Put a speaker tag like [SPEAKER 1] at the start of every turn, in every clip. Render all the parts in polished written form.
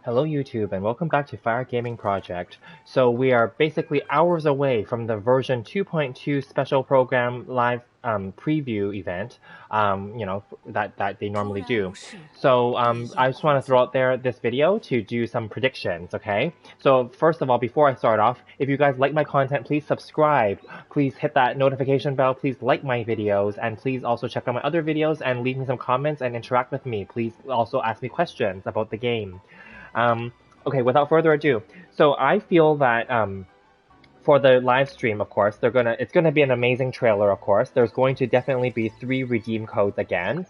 [SPEAKER 1] Hello YouTube and welcome back to Fire Gaming Project. So we are basically hours away from the version 2.2 special program live preview event, that they normally do. So I just want to throw out there this video to do some predictions, okay? So first of all, before I start off, if you guys like my content, please subscribe. Please hit that notification bell. Please like my videos and please also check out my other videos and leave me some comments and interact with me. Please also ask me questions about the game. Okay, without further ado, so I feel that for the live stream, of course, it's gonna be an amazing trailer. Of course, there's going to definitely be 3 redeem codes again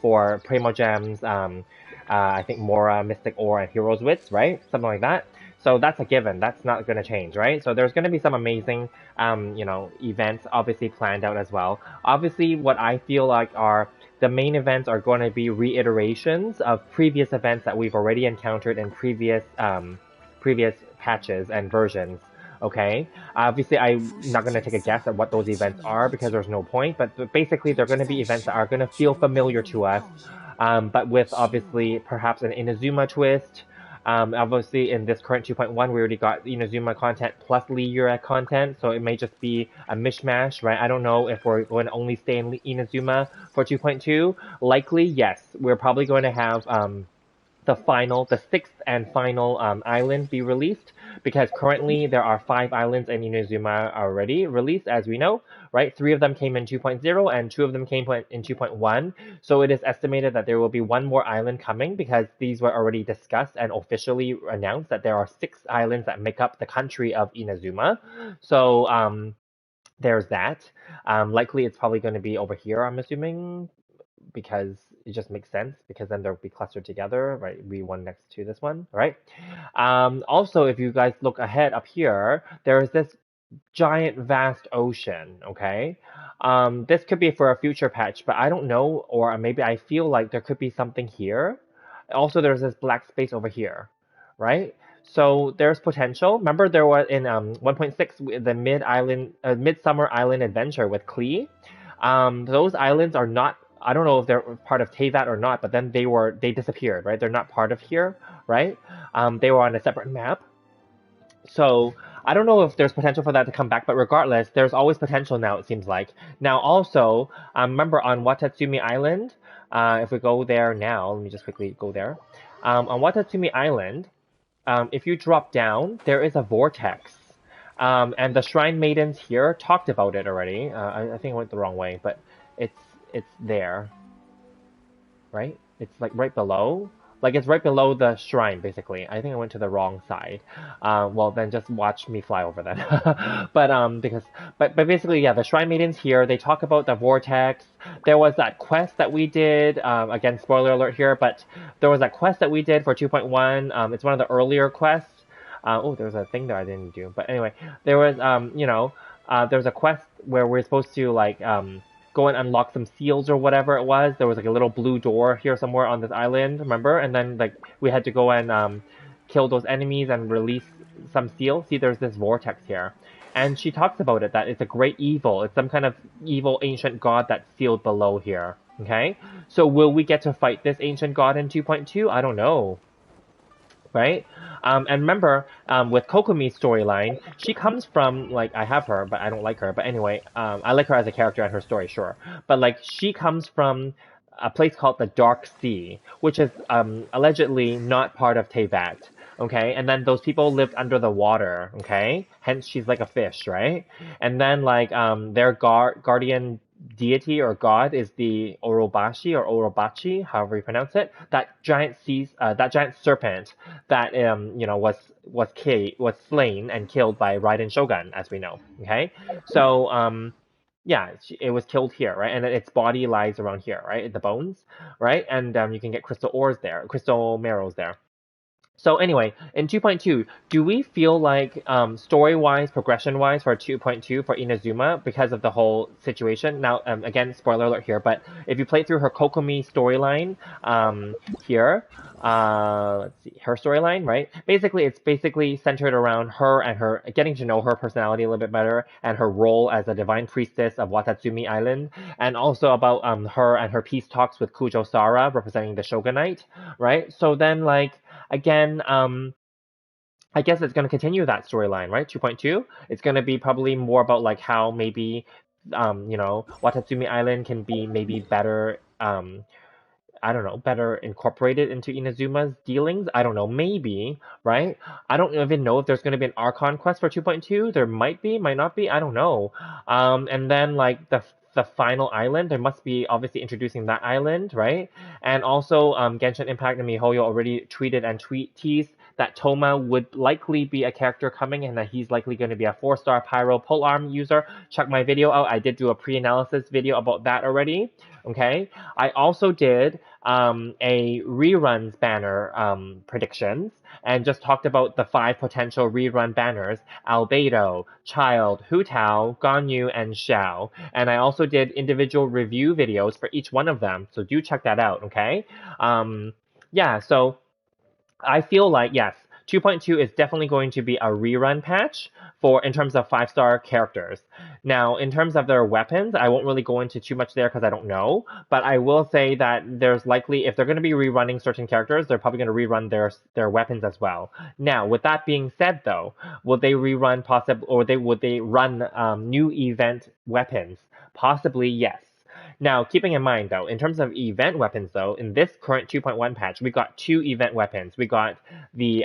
[SPEAKER 1] for Primo Gems. I think Mora, Mystic Ore, and Heroes Wits, right? Something like that. So that's a given. That's not going to change, right? So there's going to be some amazing, events obviously planned out as well. Obviously, what I feel like are the main events are going to be reiterations of previous events that we've already encountered in previous patches and versions. Okay, obviously I'm not going to take a guess at what those events are because there's no point, but basically they're going to be events that are going to feel familiar to us, but with obviously perhaps an Inazuma twist. Obviously in this current 2.1 we already got Inazuma content plus Liura content, so it may just be a mishmash, right? I don't know if we're going to only stay in Inazuma for 2.2. Likely, yes. We're probably going to have the sixth and final island be released, because currently there are 5 islands in Inazuma already released, as we know, right? 3 of them came in 2.0 and 2 of them came in 2.1. So it is estimated that there will be 1 more island coming, because these were already discussed and officially announced that there are 6 islands that make up the country of Inazuma. So there's that. Likely it's probably going to be over here, I'm assuming, because it just makes sense, because then they'll be clustered together, right? We one next to this one, right? Also, if you guys look ahead up here, there is this giant vast ocean, okay? This could be for a future patch, but I don't know, or maybe I feel like there could be something here. Also, there's this black space over here, right? So there's potential. Remember there was in 1.6 the Midsummer Island Adventure with Klee. Those islands are not, I don't know if they're part of Teyvat or not, but then they disappeared, right? They're not part of here, right? They were on a separate map. So I don't know if there's potential for that to come back, but regardless, there's always potential now, it seems like. Now also, remember on Watatsumi Island, if we go there now, let me just quickly go there. On Watatsumi Island, if you drop down, there is a vortex. And the Shrine Maidens here talked about it already. I think I went the wrong way, but it's there, right? It's like right below. Like it's right below the shrine, basically. I think I went to the wrong side. Well, then just watch me fly over then. but basically, yeah, the Shrine Maidens here, they talk about the vortex. There was that quest that we did, again, spoiler alert here, but there was that quest that we did for 2.1. It's one of the earlier quests. Oh, there was a thing that I didn't do. But anyway, there was, there was a quest where we're supposed to, like, go and unlock some seals or whatever it was. There was like a little blue door here somewhere on this island, remember? And then like we had to go and kill those enemies and release some seals. See, there's this vortex here. And she talks about it, that it's a great evil. It's some kind of evil ancient god that's sealed below here. Okay? So will we get to fight this ancient god in 2.2? I don't know. Right? And remember, with Kokomi's storyline, she comes from, like, I have her, but I don't like her. But anyway, I like her as a character and her story, sure. But, like, she comes from a place called the Dark Sea, which is allegedly not part of Teyvat, okay? And then those people lived under the water, okay? Hence, she's like a fish, right? And then, like, their guardian deity or god is the Orobashi or Orobachi, however you pronounce it. That giant serpent that was slain and killed by Raiden Shogun, as we know. Okay, so yeah, it was killed here, right? And its body lies around here, right? The bones, right? And you can get crystal ores there, crystal marrows there. So anyway, in 2.2, do we feel like story-wise, progression-wise for 2.2 for Inazuma, because of the whole situation? Now, again, spoiler alert here, but if you play through her Kokomi storyline here, let's see, her storyline, right? Basically, it's basically centered around her and her, getting to know her personality a little bit better, and her role as a divine priestess of Watatsumi Island, and also about her and her peace talks with Kujo Sara, representing the shogunate, right? So then, like, again, I guess it's going to continue that storyline, right? 2.2. It's going to be probably more about like how maybe, Watatsumi Island can be maybe better, I don't know, better incorporated into Inazuma's dealings. I don't know, maybe, right? I don't even know if there's going to be an Archon quest for 2.2. There might be, might not be. I don't know. And then like the final island, there must be obviously introducing that island, right? And also, Genshin Impact and MiHoYo already tweeted and teased that Thoma would likely be a character coming and that he's likely going to be a 4-star Pyro polearm user. Check my video out. I did do a pre-analysis video about that already. Okay. I also did a reruns banner predictions and just talked about the 5 potential rerun banners: Albedo, Child, Hu Tao, Ganyu, and Xiao. And I also did individual review videos for each one of them, so do check that out, okay? Yeah, so I feel like, yes, 2.2 is definitely going to be a rerun patch in terms of 5-star characters. Now, in terms of their weapons, I won't really go into too much there because I don't know, but I will say that there's likely, if they're going to be rerunning certain characters, they're probably going to rerun their weapons as well. Now, with that being said, though, would they rerun would they run new event weapons? Possibly, yes. Now, keeping in mind, though, in terms of event weapons, though, in this current 2.1 patch, we got 2 event weapons. We got the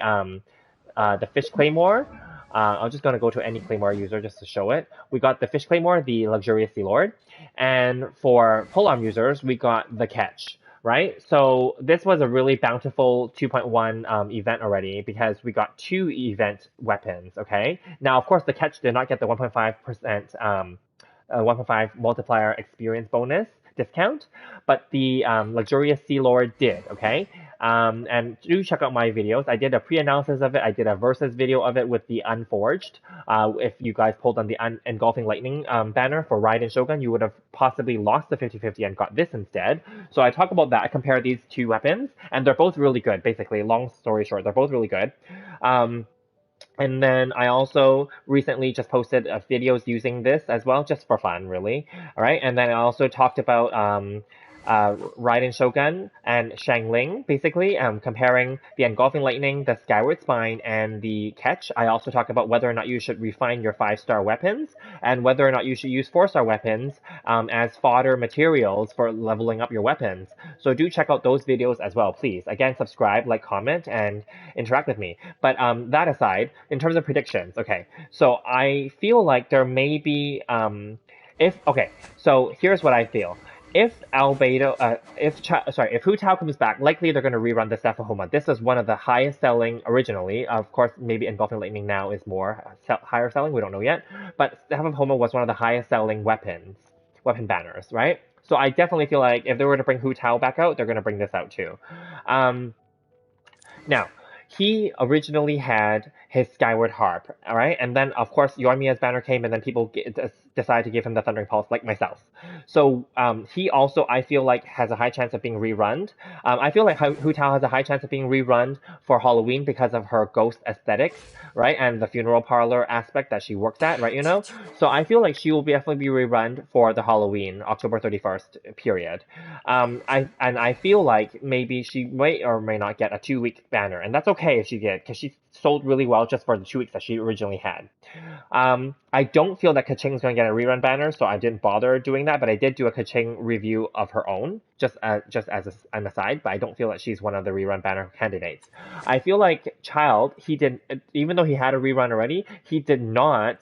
[SPEAKER 1] Fish Claymore. I'm just going to go to any Claymore user just to show it. We got the Fish Claymore, the Luxurious Sea Lord. And for polearm users, we got the Catch, right? So this was a really bountiful 2.1 event already because we got 2 event weapons, okay? Now, of course, the Catch did not get the 1.5% 1.5 multiplier experience bonus discount, but the Luxurious Sea Lord did, okay? And do check out my videos. I did a pre-analysis of it. I did a versus video of it with the Unforged. If you guys pulled on the Engulfing Lightning banner for Raiden Shogun, you would have possibly lost the 50-50 and got this instead. So I talk about that. I compare these 2 weapons, and they're both really good, basically. Long story short, they're both really good. And then I also recently just posted videos using this as well, just for fun, really. All right. And then I also talked about Raiden Shogun and Shangling, basically, comparing the Engulfing Lightning, the Skyward Spine, and the Catch. I also talk about whether or not you should refine your 5-star weapons and whether or not you should use 4-star weapons as fodder materials for leveling up your weapons. So do check out those videos as well, please. Again, subscribe, like, comment, and interact with me. But that aside, in terms of predictions, okay, so I feel like there may be, so here's what I feel. If if Hu Tao comes back, likely they're going to rerun the Staff of Homa. This is one of the highest selling originally. Of course, maybe Engulfing Lightning now is more higher selling. We don't know yet. But Staff of Homa was one of the highest selling weapon banners, right? So I definitely feel like if they were to bring Hu Tao back out, they're going to bring this out too. Now, he originally had his Skyward Harp, all right? And then, of course, Yoimiya's banner came, and then people decided to give him the Thundering Pulse, like myself. So he also, I feel like, has a high chance of being rerun. I feel like Hu Tao has a high chance of being rerun for Halloween because of her ghost aesthetics, right? And the funeral parlor aspect that she works at, right, So I feel like she will definitely be rerun for the Halloween, October 31st period. I feel like maybe she may or may not get a 2-week banner, and that's okay if she did, because she sold really well just for the 2 weeks that she originally had. I don't feel that Kaching's going to get a rerun banner, so I didn't bother doing that, but I did do a Kaching review of her own, just as an aside, but I don't feel that she's one of the rerun banner candidates. I feel like Child, even though he had a rerun already, he did not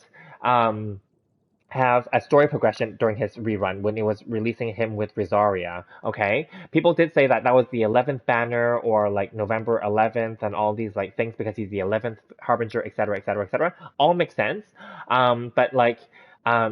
[SPEAKER 1] have a story progression during his rerun when it was releasing him with Rosaria, okay? People did say that was the 11th banner or like November 11th and all these like things because he's the 11th Harbinger, etc., etc., etc. All makes sense. But like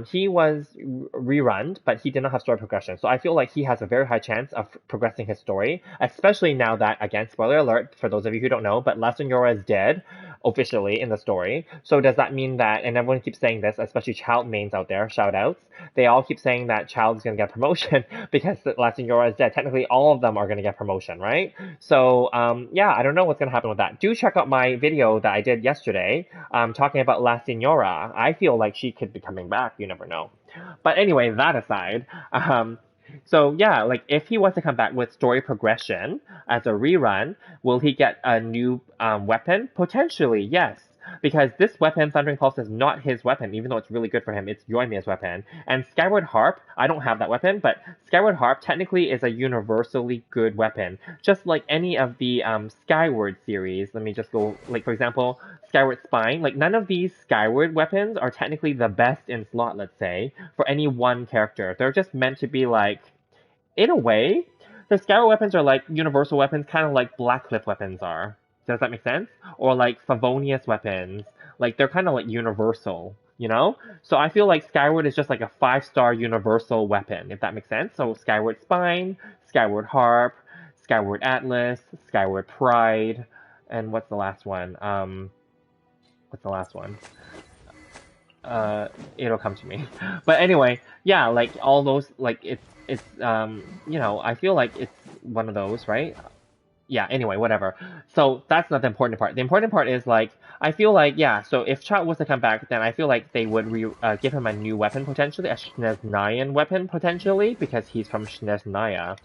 [SPEAKER 1] he was rerun, but he did not have story progression. So I feel like he has a very high chance of progressing his story, especially now that, again, spoiler alert for those of you who don't know, but La Senora is dead officially in the story. So does that mean that, and everyone keeps saying this, especially Child mains out there, shout outs, they all keep saying that Child is going to get promotion because La Senora is dead. Technically, all of them are going to get promotion, right? So, yeah, I don't know what's going to happen with that. Do check out my video that I did yesterday talking about La Senora. I feel like she could be coming back. You never know. But anyway, that aside, So yeah, like if he was to come back with story progression as a rerun, will he get a new weapon? Potentially, yes. Because this weapon, Thundering Pulse, is not his weapon, even though it's really good for him. It's Yoimiya's weapon. And Skyward Harp, I don't have that weapon, but Skyward Harp technically is a universally good weapon. Just like any of the Skyward series. Let me just go, like for example, Skyward Spine. Like none of these Skyward weapons are technically the best in slot, let's say, for any one character. They're just meant to be like, in a way, the Skyward weapons are like universal weapons, kind of like Blackcliff weapons are. Does that make sense? Or like Favonius weapons. Like they're kind of like universal, you know? So I feel like Skyward is just like a 5-star universal weapon, if that makes sense. So Skyward Spine, Skyward Harp, Skyward Atlas, Skyward Pride, and what's the last one? What's the last one? It'll come to me. But anyway, yeah, like all those, like it's you know, I feel like it's one of those, right? Yeah, anyway, whatever. So that's not the important part. The important part is like, I feel like, yeah, so if Chat was to come back, then I feel like they would give him a new weapon potentially, a Snezhnayan weapon potentially, because he's from Snezhnaya.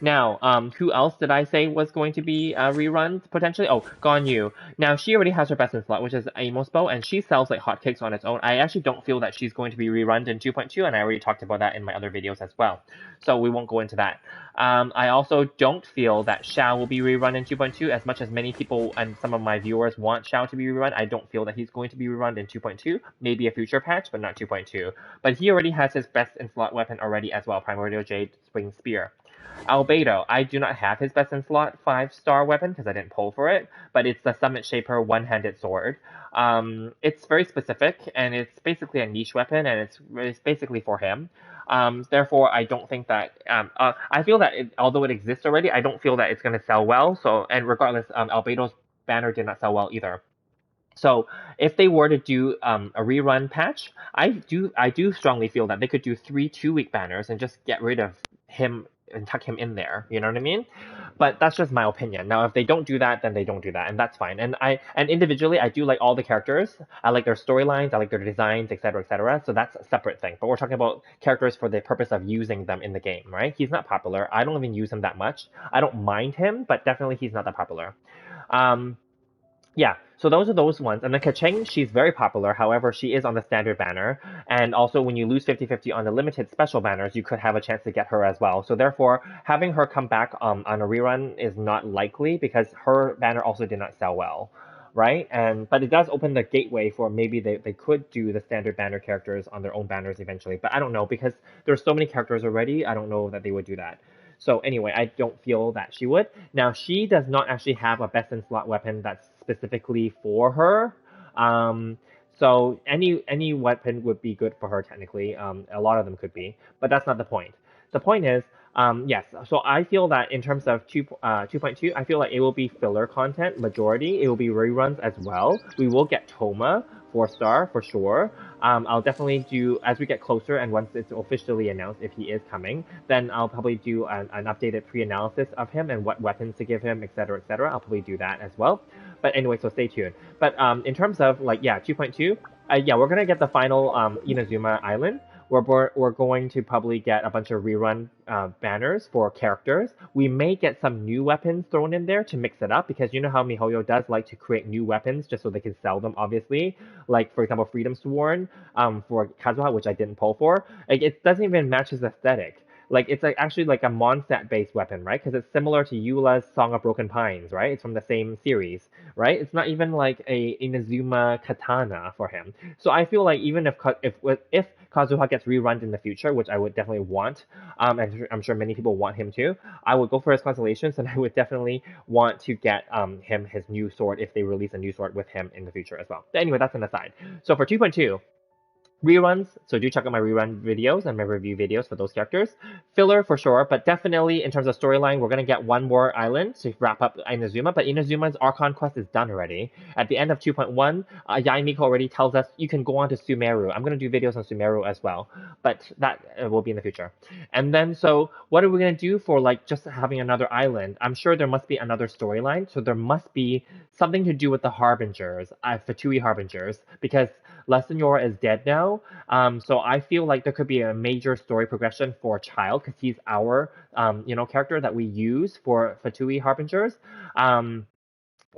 [SPEAKER 1] Now, who else did I say was going to be reruns potentially? Oh, Ganyu. Now, she already has her best in slot, which is Amos Bow, and she sells like hotcakes on its own. I actually don't feel that she's going to be rerun in 2.2, and I already talked about that in my other videos as well. So we won't go into that. I also don't feel that Xiao will be rerun in 2.2 as much as many people and some of my viewers want Xiao to be rerun. I don't feel that he's going to be rerun in 2.2. Maybe a future patch, but not 2.2. But he already has his best in slot weapon already as well, Primordial Jade Swing Spear. Albedo, I do not have his best in slot 5-star weapon because I didn't pull for it, but it's the Summit Shaper one-handed sword. It's very specific and it's basically a niche weapon and it's basically for him. Therefore, I don't think that. I feel that although it exists already, I don't feel that it's going to sell well. So, and regardless, Albedo's banner did not sell well either. So if they were to do a rerun patch, I do strongly feel that they could do 3 2-week banners and just get rid of him and tuck him in there. You know what I mean? But that's just my opinion. Now, if they don't do that, then they don't do that, and that's fine. And individually, I do like all the characters. I like their storylines. I like their designs, etc., etc. So that's a separate thing. But we're talking about characters for the purpose of using them in the game, right? He's not popular. I don't even use him that much. I don't mind him, but definitely he's not that popular. Yeah, so those are those ones. And then Kacheng, she's very popular. However, she is on the standard banner. And also, when you lose 50-50 on the limited special banners, you could have a chance to get her as well. So therefore, having her come back on a rerun is not likely because her banner also did not sell well, right? But it does open the gateway for maybe they could do the standard banner characters on their own banners eventually. But I don't know because there's so many characters already. I don't know that they would do that. So anyway, I don't feel that she would. Now, she does not actually have a best in slot weapon that's specifically for her. So any weapon would be good for her technically. A lot of them could be, but that's not the point. The point is, yes. So I feel that in terms of 2.2, I feel like it will be filler content majority. It will be reruns as well. We will get Thoma 4-star for sure. I'll definitely do as we get closer and once it's officially announced if he is coming, then I'll probably do an updated pre-analysis of him and what weapons to give him, etc., etc. I'll probably do that as well. But anyway, so stay tuned. But in terms of like 2.2, yeah, we're gonna get the final Inazuma Island. We're going to probably get a bunch of rerun banners for characters. We may get some new weapons thrown in there to mix it up because you know how MiHoYo does like to create new weapons just so they can sell them, obviously. Like, for example, Freedom Sworn for Kazuha, which I didn't pull for. Like, it doesn't even match his aesthetic. Like, it's actually like a Mondstadt-based weapon, right? Because it's similar to Eula's Song of Broken Pines, right? It's from the same series, right? It's not even like a Inazuma katana for him. So I feel like even if Kazuha gets rerun in the future, which I would definitely want, and I'm sure many people want him to, I would go for his constellations, and I would definitely want to get him his new sword if they release a new sword with him in the future as well. But anyway, that's an aside. So for 2.2, reruns, so do check out my rerun videos and my review videos for those characters. Filler for sure, but definitely in terms of storyline, we're going to get one more island to wrap up Inazuma, but Inazuma's Archon quest is done already. At the end of 2.1, Yaimiko already tells us you can go on to Sumeru. I'm going to do videos on Sumeru as well, but that will be in the future. And then, so what are we going to do for like just having another island? I'm sure there must be another storyline, so there must be something to do with the Harbingers, Fatui Harbingers, because Lesson Yora is dead now, now. So I feel like there could be a major story progression for Child because he's our, character that we use for Fatui Harbingers. Um,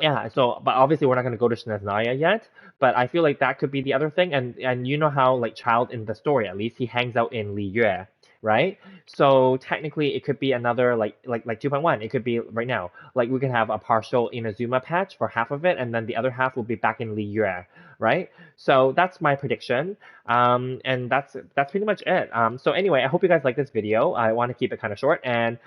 [SPEAKER 1] yeah, so but obviously we're not going to go to Shneznaya yet, but I feel like that could be the other thing. And you know how like Child in the story at least he hangs out in Li Yue, right? So technically it could be another like 2.1. It could be right now. Like we can have a partial Inazuma patch for half of it, and then the other half will be back in Li Yue, right? So that's my prediction. And that's pretty much it. So anyway, I hope you guys like this video. I want to keep it kind of short, and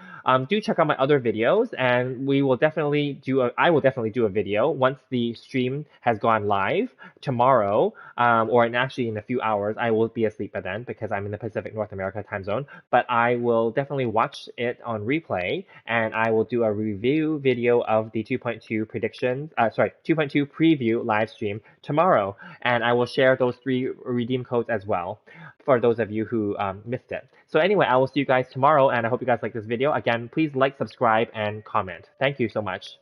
[SPEAKER 1] do check out my other videos, and I will definitely do a video once the stream has gone live tomorrow, actually in a few hours. I will be asleep by then because I'm in the Pacific North America time zone, but I will definitely watch it on replay, and I will do a review video of the 2.2 2.2 preview live stream tomorrow, and I will share those 3 redeem codes as well for those of you who missed it. So anyway, I will see you guys tomorrow, and I hope you guys like this video. Again, please like, subscribe, and comment. Thank you so much.